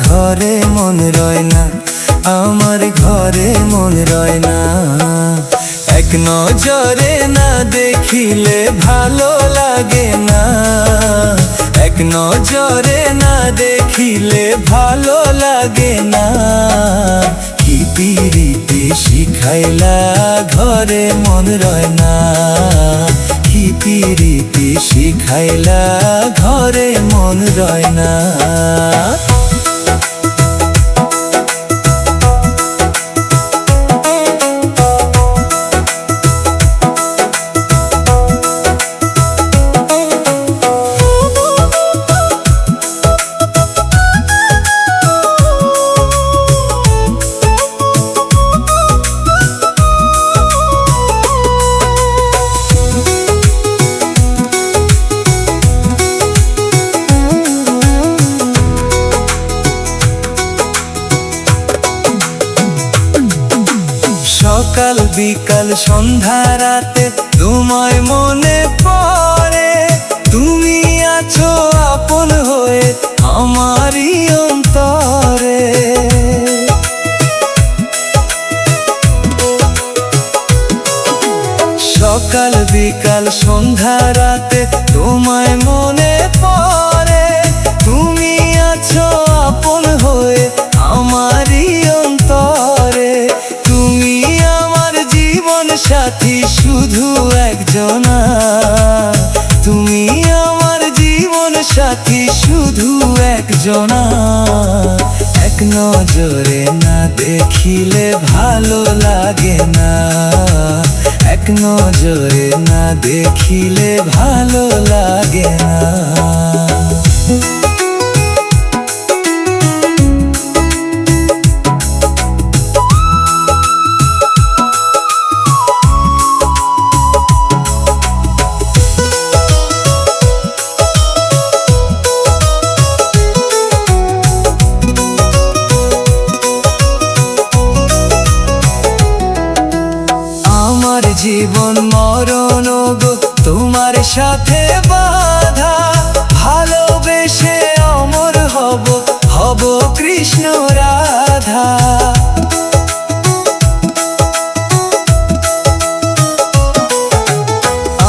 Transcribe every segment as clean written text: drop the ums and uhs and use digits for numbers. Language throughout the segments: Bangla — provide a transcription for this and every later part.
ঘরে মন রয় না, আমার ঘরে মন রয় না। এক নজরে না দেখিলে ভালো লাগে না, এক নজরে না দেখিলে ভালো লাগে না। কি পিরিতি শিখাইলা ঘরে মন রয় না, কি পিরিতি শিখাইলা ঘরে মন রয় না। সকাল বিকাল সন্ধ্যা রাতে তোমায় মনে পড়ে, তুমি আছো আপন হয়ে আমারই অন্তরে। সকাল বিকাল সন্ধ্যা রাতে তোমায় মনে পড়ে, তুমি আছো আপন হয়ে আমারই অন্তরে। তুমি আমার জীবন সাথী শুধু একজনা, তুমি আমার জীবন সাথী শুধু একজনা। এক নজরে না দেখিলে ভালো লাগে না, এক নজরে না দেখিলে ভালো লাগে না। জীবন মরণ গো তোমার সাথে বাঁধা, ভালোবেসে অমর হব, হব কৃষ্ণ রাধা।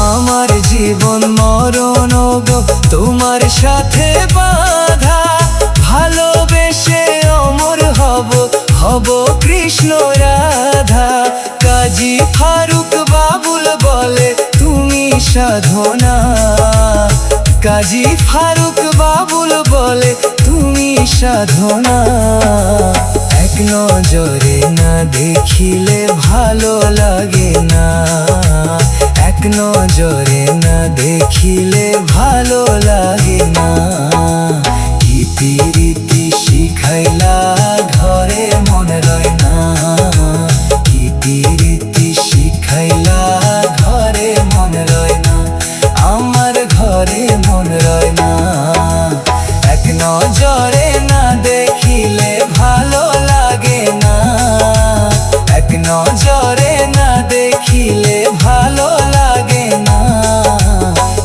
আমার জীবন মরণ গো তোমার সাথে বাঁধা, ভালোবেসে অমর হব, হব কৃষ্ণ রাধা। কাজী ফারুক বাবুল বলে তুমি সাধনা, কাজী ফারুক বাবুল বলে তুমি সাধনা। এক নজরে না দেখিলে ভালো লাগে না, এক নজরে না দেখিলে ভালো লাগে না। কি পিরিতি শিখাইলা ঘরে মন রয় না, কি পিরিতি শিখাইলা ঘরে মন রয় না, আমার ঘরে মন রয় না। এক নজরে না দেখিলে ভালো লাগে না, এক নজরে না দেখিলে ভালো লাগে না।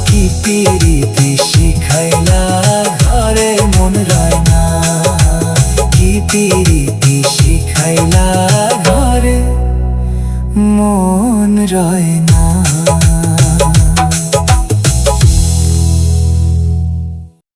কি পিরিতি শিখাইলা ঘরে মন রয় না, কি পিরিতি শিখাইলা ঘরে মন রয় না।